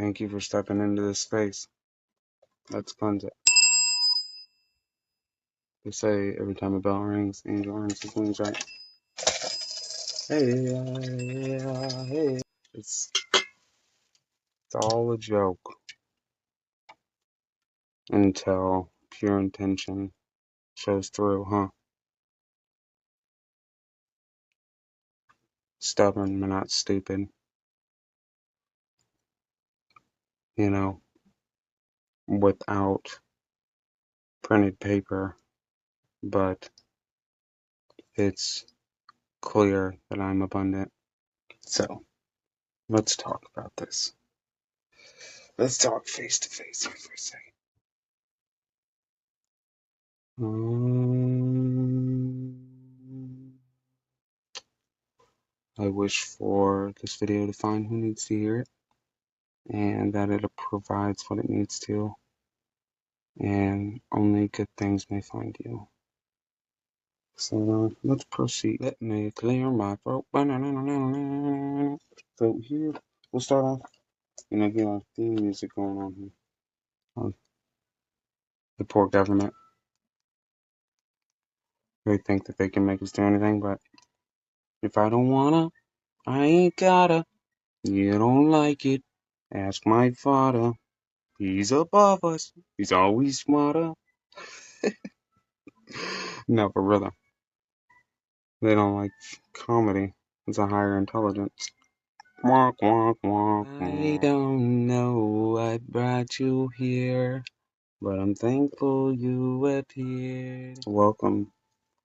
Thank you for stepping into this space. Let's cleanse it. They say every time a bell rings, the angel earns his wings, right? Hey. It's all a joke until pure intention shows through, huh? Stubborn but not stupid. You know, without printed paper, but it's clear that I'm abundant. So, let's talk about this. Let's talk face to face here for a second. I wish for this video to find who needs to hear it, and that it provides what it needs to, and only good things may find you. So let's proceed. Let me clear my throat. So here, we'll start off, get our theme music going on here. The poor government. They think that they can make us do anything, but if I don't wanna, I ain't gotta. You don't like it, ask my father. He's above us. He's always smarter. No, for real. They don't like comedy. It's a higher intelligence. I don't know what brought you here, but I'm thankful you appeared. Welcome,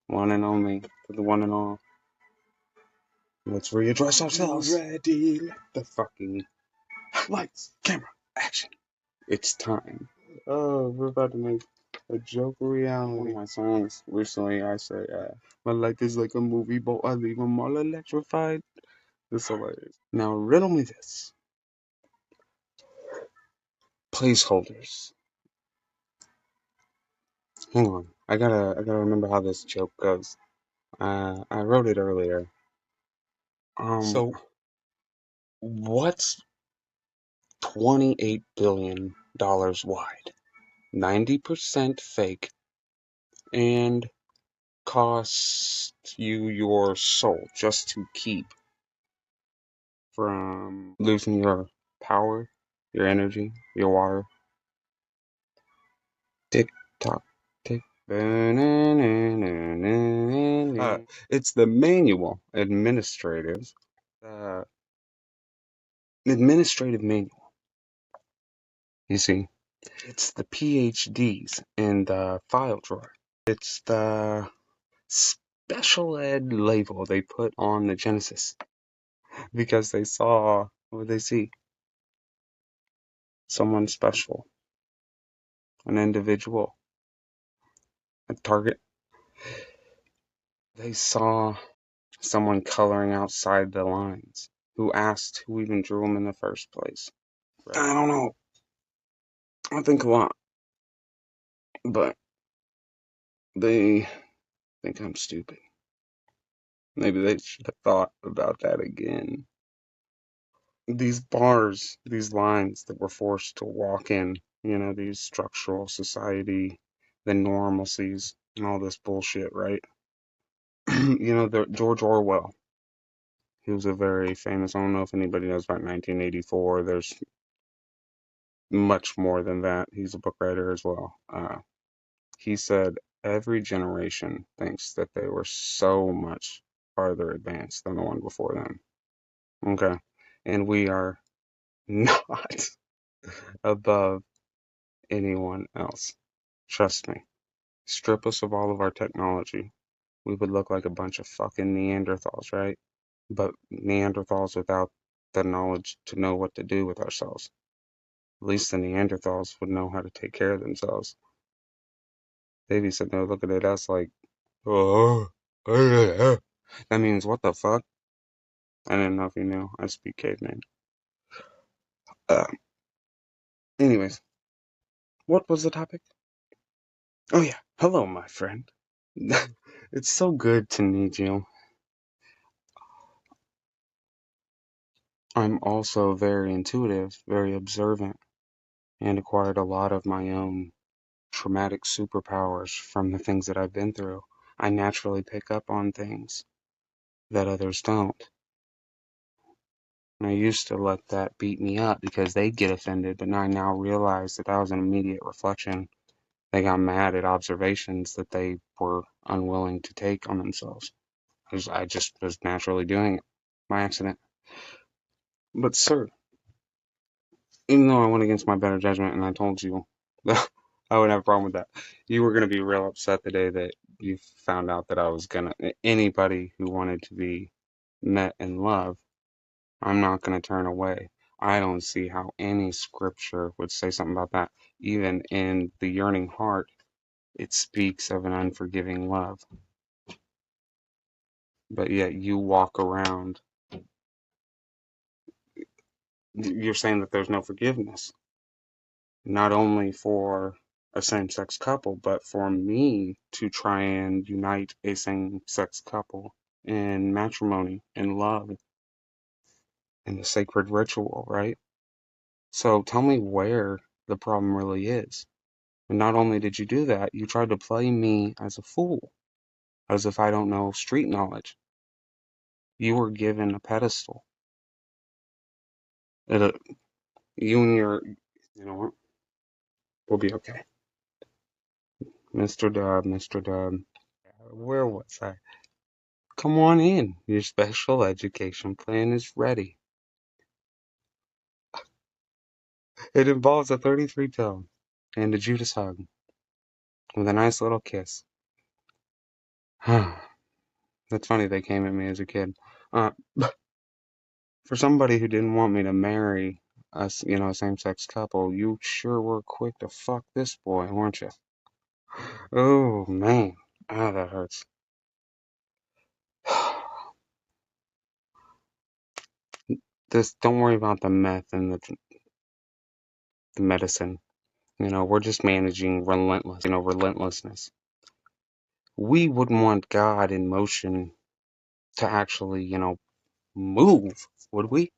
one and only, to the one and all. Let's readdress ourselves. Ready? Let the fucking lights, camera, action. It's time. Oh, we're about to make a joke reality. One of my songs recently, I say, my life is like a movie, but I leave them all electrified. It's hilarious. Now, riddle me this. Placeholders. Hang on. I gotta remember how this joke goes. I wrote it earlier. So, what's $28 billion wide? 90% fake and costs you your soul just to keep from losing your power, your energy, your water. Tick tock, tick. It's the manual administrative manual. You see, it's the PhDs in the file drawer. It's the special ed label they put on the Genesis because they saw, what did they see? Someone special, an individual, a target. They saw someone coloring outside the lines. Who asked who even drew them in the first place? Right. I don't know. I think a lot. But they think I'm stupid. Maybe they should have thought about that again. These bars, these lines that we're forced to walk in, these structural society, the normalcies, and all this bullshit, right? George Orwell. He was a very famous, I don't know if anybody knows about 1984. There's much more than that. He's a book writer as well. He said every generation thinks that they were so much farther advanced than the one before them. Okay. And we are not above anyone else. Trust me. Strip us of all of our technology. We would look like a bunch of fucking Neanderthals, right? But Neanderthals without the knowledge to know what to do with ourselves. At least the Neanderthals would know how to take care of themselves. They'd be sitting there looking at us like, oh, that means what the fuck? I didn't know if you knew. I speak caveman. Anyways, what was the topic? Oh yeah, hello, my friend. It's so good to meet you. I'm also very intuitive, very observant, and acquired a lot of my own traumatic superpowers from the things that I've been through. I naturally pick up on things that others don't. And I used to let that beat me up because they'd get offended, but I now realize that that was an immediate reflection. They got mad at observations that they were unwilling to take on themselves. I just was naturally doing it by accident. But, sir, even though I went against my better judgment and I told you that I would have a problem with that, you were going to be real upset the day that you found out that I was going to. Anybody who wanted to be met in love, I'm not going to turn away. I don't see how any scripture would say something about that. Even in the yearning heart, it speaks of an unforgiving love. But yet you walk around, you're saying that there's no forgiveness, not only for a same-sex couple, but for me to try and unite a same-sex couple in matrimony, in love, in the sacred ritual, right? So tell me where the problem really is. And not only did you do that, you tried to play me as a fool, as if I don't know street knowledge. You were given a pedestal. It, you and your, you know what? We'll be okay. Mr. Dub, Mr. Dub. Where was I? Come on in. Your special education plan is ready. It involves a 33 pill and a Judas hug with a nice little kiss. That's funny they came at me as a kid. Uh, for somebody who didn't want me to marry a same-sex couple, you sure were quick to fuck this boy, weren't you? Oh, man. Ah, that hurts. Don't worry about the meth and the medicine. We're just managing relentlessness. We wouldn't want God in motion to actually, move, would we?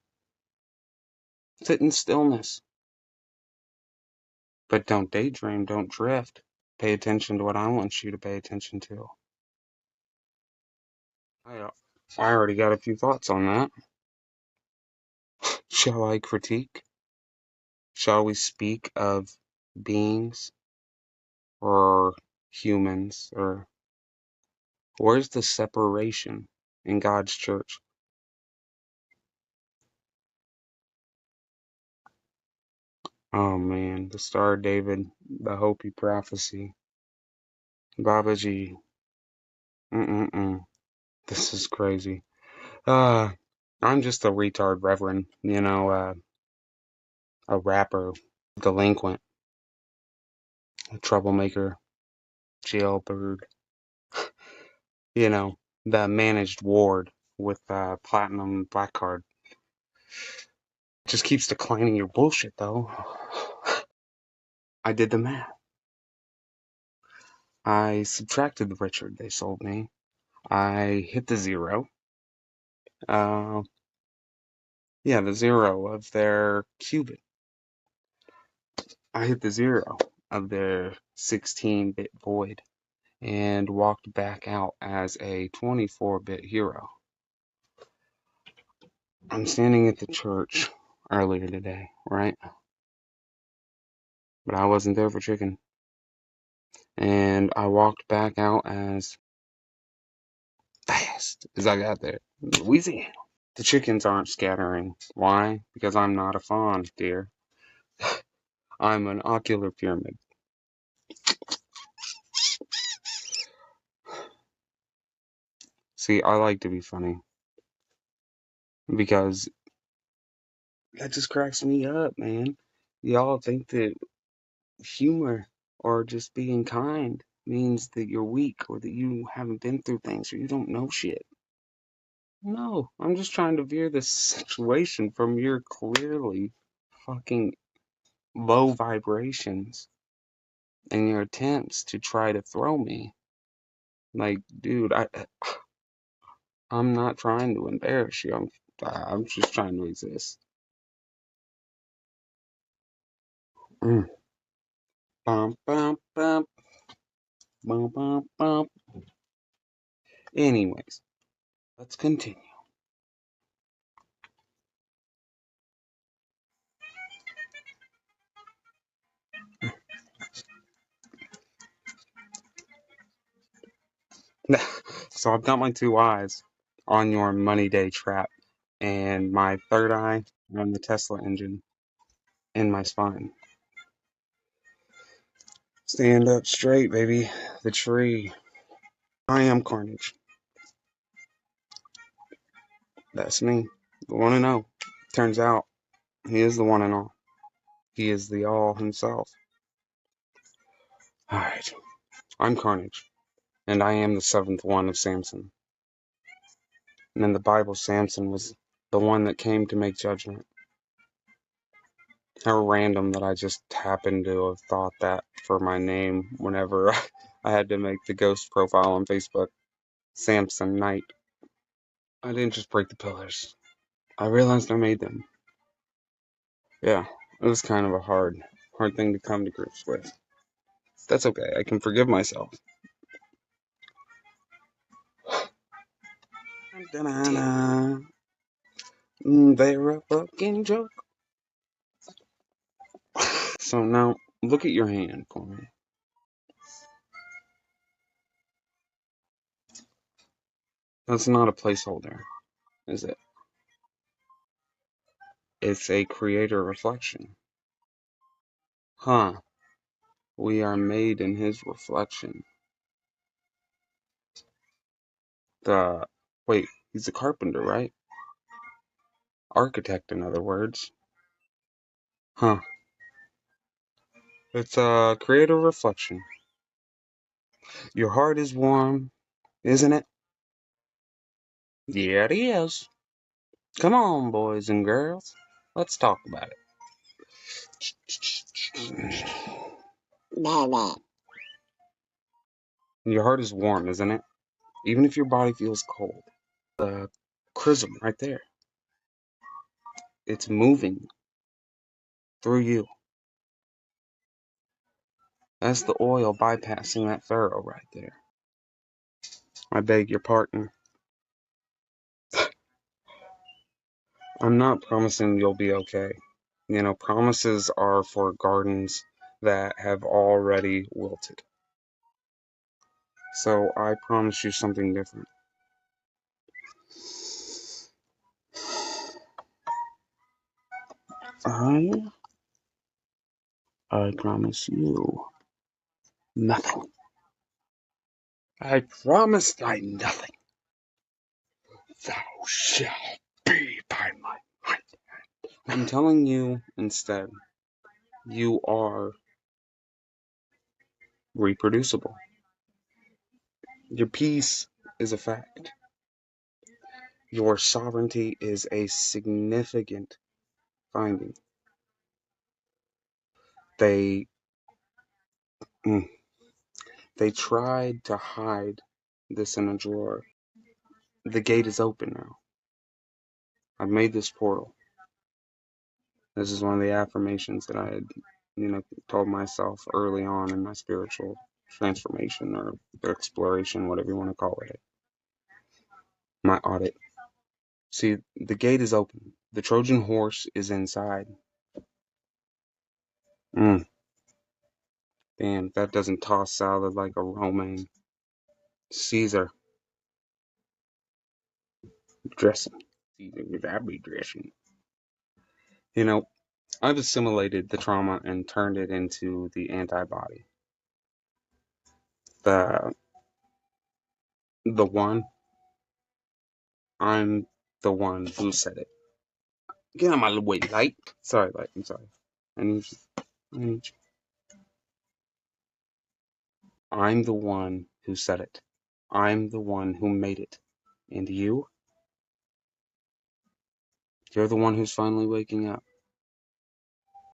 Sit in stillness. But don't daydream, don't drift. Pay attention to what I want you to pay attention to. I already got a few thoughts on that. Shall I critique? Shall we speak of beings or humans, or where's the separation in God's church? Oh man, the Star of David, the Hopi prophecy, Babaji. Mm-mm-mm. This is crazy. Uh, I'm just a retard reverend, a rapper, delinquent, a troublemaker, jailbird, you know, the managed ward with platinum black card. Just keeps declining your bullshit though. I did the math. I subtracted the Richard they sold me. I hit the zero. Uh, yeah, the zero of their qubit. I hit the zero of their 16-bit void and walked back out as a 24-bit hero. I'm standing at the church earlier today, right? But I wasn't there for chicken. And I walked back out as fast as I got there. Louisiana. The chickens aren't scattering. Why? Because I'm not a fawn, dear. I'm an ocular pyramid. See, I like to be funny because that just cracks me up, man. Y'all think that humor or just being kind means that you're weak or that you haven't been through things or you don't know shit. No, I'm just trying to veer this situation from your clearly fucking low vibrations and your attempts to try to throw me. Like, dude, I'm not trying to embarrass you. I'm just trying to exist. Mm. Bum, bum, bum, bum, bum, bum. Anyways, let's continue. So I've got my two eyes on your money day trap, and my third eye on the Tesla engine in my spine. Stand up straight, baby. The tree. I am Carnage. That's me. The one and all. Turns out he is the one and all. He is the all himself. Alright. I'm Carnage, and I am the seventh one of Samson. And in the Bible, Samson was the one that came to make judgment. How random that I just happened to have thought that for my name whenever I had to make the ghost profile on Facebook. Samson Knight. I didn't just break the pillars. I realized I made them. Yeah, it was kind of a hard thing to come to grips with. That's okay. I can forgive myself. They're a fucking joke. So now, look at your hand, Corey. That's not a placeholder, is it? It's a creator reflection. Huh. We are made in his reflection. Wait, he's a carpenter, right? Architect, in other words. Huh. It's a creator reflection. Your heart is warm, isn't it? Yeah, it is. Come on, boys and girls. Let's talk about it. Your heart is warm, isn't it? Even if your body feels cold. The chrism right there. It's moving through you. That's the oil bypassing that furrow right there. I beg your pardon. I'm not promising you'll be okay. You know, promises are for gardens that have already wilted. So I promise you something different. I promise you nothing. I promise thy nothing. Thou shalt be by my mind. I'm telling you instead, you are reproducible. Your peace is a fact. Your sovereignty is a significant finding. They they tried to hide this in a drawer. The gate is open now. I've made this portal. This is one of the affirmations that I had, told myself early on in my spiritual transformation or exploration, whatever you want to call it. My audit. See, the gate is open. The Trojan horse is inside. Damn, if that doesn't toss salad like a romaine. Caesar. Dressing. Caesar with Abbey dressing. I've assimilated the trauma and turned it into the antibody. The the one. I'm the one who said it. Get out of my way, light. Sorry, light. I'm sorry. I need you. I need you. I'm the one who said it. I'm the one who made it. And you're the one who's finally waking up.